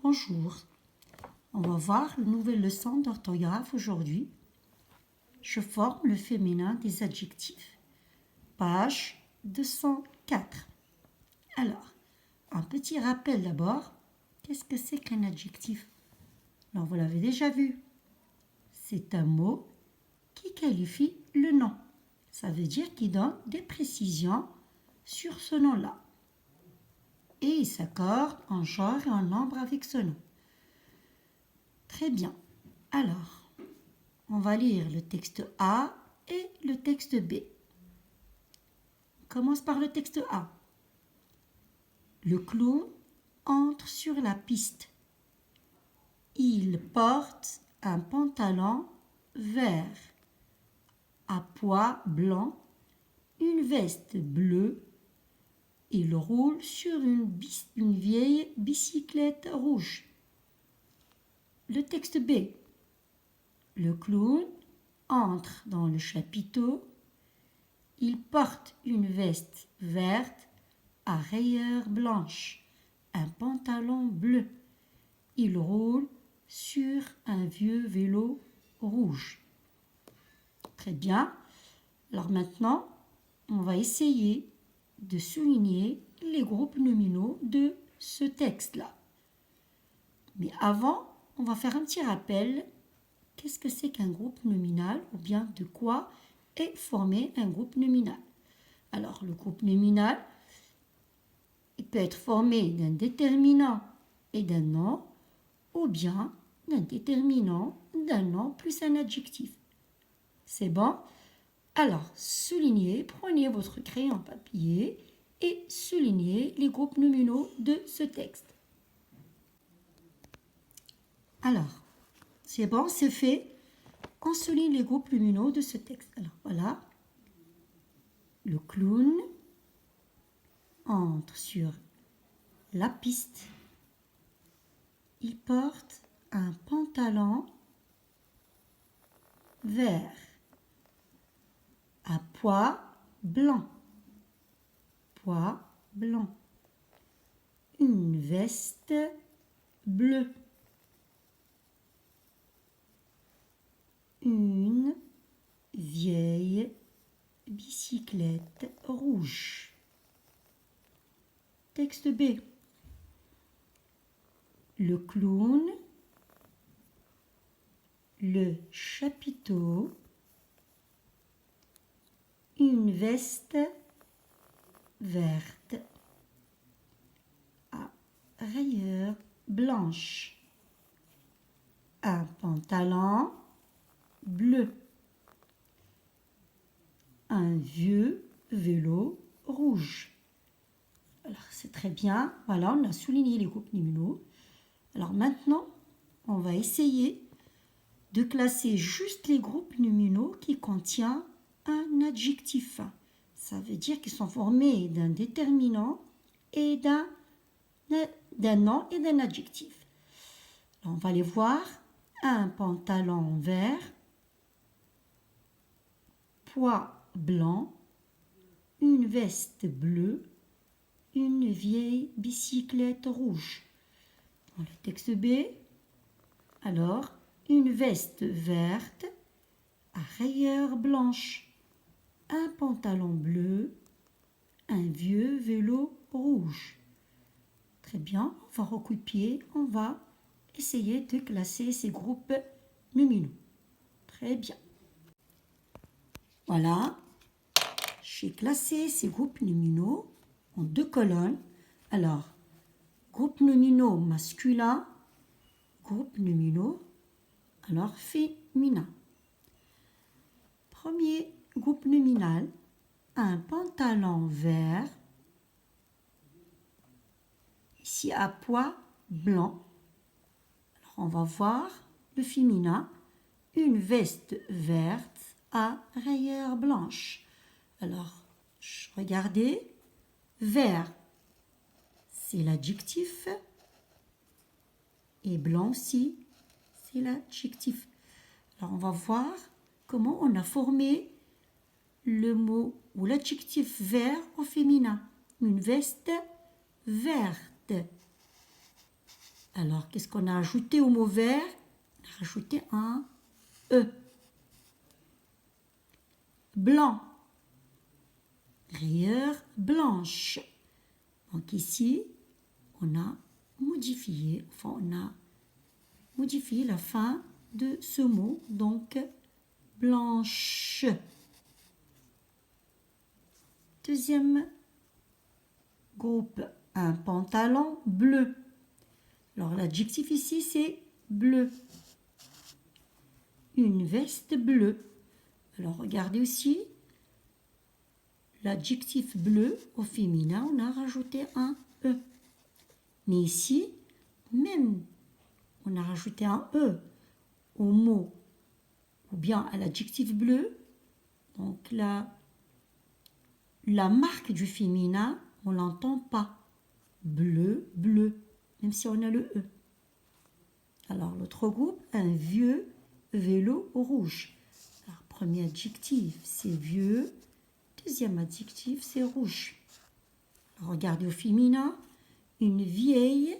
Bonjour, on va voir une nouvelle leçon d'orthographe aujourd'hui. Je forme le féminin des adjectifs. Page 204. Alors, un petit rappel d'abord. Qu'est-ce que c'est qu'un adjectif? Alors, vous l'avez déjà vu. C'est un mot qui qualifie le nom. Ça veut dire qu'il donne des précisions sur ce nom-là. Et il s'accorde en genre et en nombre avec ce nom. Très bien. Alors, on va lire le texte A et le texte B. On commence par le texte A. Le clown entre sur la piste. Il porte un pantalon vert à pois blanc, une veste bleue. Il roule sur une vieille bicyclette rouge. Le texte B. Le clown entre dans le chapiteau. Il porte une veste verte à rayures blanches, un pantalon bleu. Il roule sur un vieux vélo rouge. Très bien. Alors maintenant, on va essayer de souligner les groupes nominaux de ce texte-là. Mais avant, on va faire un petit rappel. Qu'est-ce que c'est qu'un groupe nominal ou bien de quoi est formé un groupe nominal? Alors, le groupe nominal, il peut être formé d'un déterminant et d'un nom ou bien d'un déterminant, d'un nom plus un adjectif. C'est bon? Alors, soulignez, prenez votre crayon papier et soulignez les groupes nominaux de ce texte. Alors, c'est bon, c'est fait. On souligne les groupes nominaux de ce texte. Alors, voilà. Le clown entre sur la piste. Il porte un pantalon vert à pois blanc. Pois blanc. Une veste bleue. Une vieille bicyclette rouge. Texte B. Le clown, le chapiteau, une veste verte à rayures blanches, un pantalon bleu, un vieux vélo rouge. Alors, c'est très bien. Voilà, on a souligné les groupes nominaux. Alors maintenant, on va essayer de classer juste les groupes nominaux qui contiennent un adjectif. Ça veut dire qu'ils sont formés d'un déterminant et d'un nom et d'un adjectif. Alors, on va les voir. Un pantalon vert, pois blanc, une veste bleue, une vieille bicyclette rouge. Dans le texte B, alors, une veste verte à rayures blanches, un pantalon bleu, un vieux vélo rouge. Très bien, on va recopier, on va essayer de classer ces groupes nominaux. Très bien. Voilà, j'ai classé ces groupes nominaux en deux colonnes. Alors, groupe nominaux masculin, groupe nominaux, alors féminin. Premier groupe nominal, un pantalon vert, ici à pois blanc. Alors, on va voir le féminin, une veste verte à rayures blanches. Alors, regardez, vert, c'est l'adjectif, et blanc aussi, c'est l'adjectif. Alors, on va voir comment on a formé le mot ou l'adjectif vert au féminin. Une veste verte. Alors, qu'est-ce qu'on a ajouté au mot vert? On a rajouté un E. Blanc. Rayure blanche. Donc ici, on a modifié la fin de ce mot. Donc, blanche. Deuxième groupe, un pantalon bleu. Alors, l'adjectif ici, c'est bleu. Une veste bleue. Alors, regardez aussi, l'adjectif bleu au féminin, on a rajouté un E. Mais ici, même, on a rajouté un E au mot ou bien à l'adjectif bleu. Donc, la marque du féminin, on ne l'entend pas. Bleu, bleu, même si on a le E. Alors, l'autre groupe, un vieux vélo rouge. Alors, premier adjectif, c'est vieux. Deuxième adjectif, c'est rouge. Alors, regardez au féminin, une vieille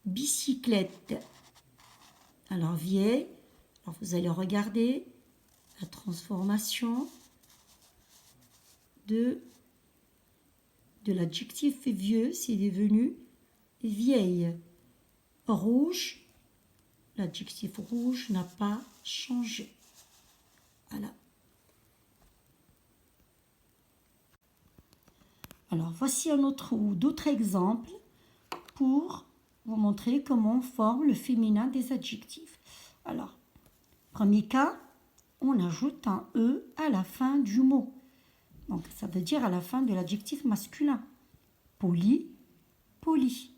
bicyclette. Alors, vieille, alors vous allez regarder la transformation de l'adjectif vieux, c'est devenu vieille. Rouge, l'adjectif rouge n'a pas changé. Voilà. Alors, voici un autre ou d'autres exemples pour vous montrer comment on forme le féminin des adjectifs. Alors, premier cas, on ajoute un E à la fin du mot. Donc, ça veut dire à la fin de l'adjectif masculin. Poli, poli.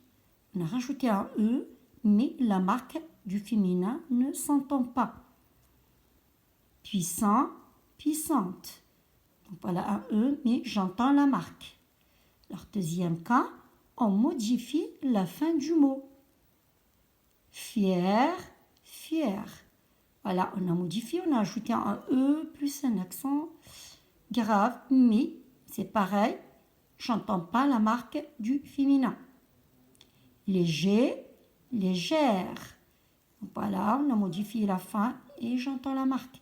On a rajouté un E, mais la marque du féminin ne s'entend pas. Puissant, puissante. Donc, voilà un E, mais j'entends la marque. Alors, deuxième cas, on modifie la fin du mot. Fier, fier. Voilà, on a modifié, on a ajouté un E plus un accent grave, mais c'est pareil, j'entends pas la marque du féminin. Léger, légère. Voilà, on a modifié la fin et j'entends la marque.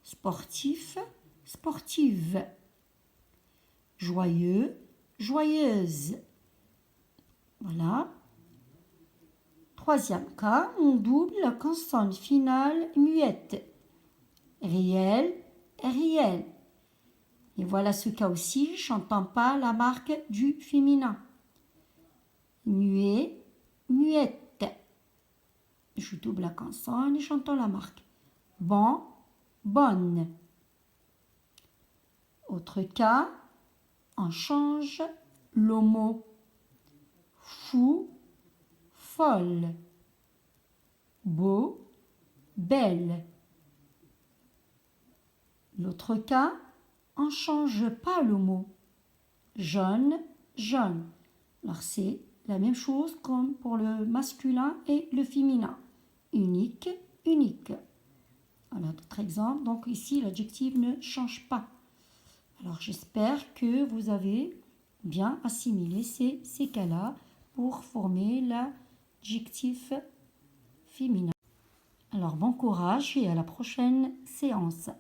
Sportif, sportive. Joyeux, joyeuse. Voilà. Troisième cas, on double la consonne finale muette. Réel, réel. Et voilà ce cas aussi, je n'entends pas la marque du féminin. Muet, muette. Je double la consonne et j'entends la marque. Bon, bonne. Autre cas, on change le mot. Fou, folle. Beau, belle. L'autre cas, on ne change pas le mot. Jaune, jaune. Alors c'est la même chose comme pour le masculin et le féminin. Unique, unique. Voilà d'autres exemples. Donc ici, l'adjectif ne change pas. Alors j'espère que vous avez bien assimilé ces cas-là pour former l'adjectif féminin. Alors bon courage et à la prochaine séance.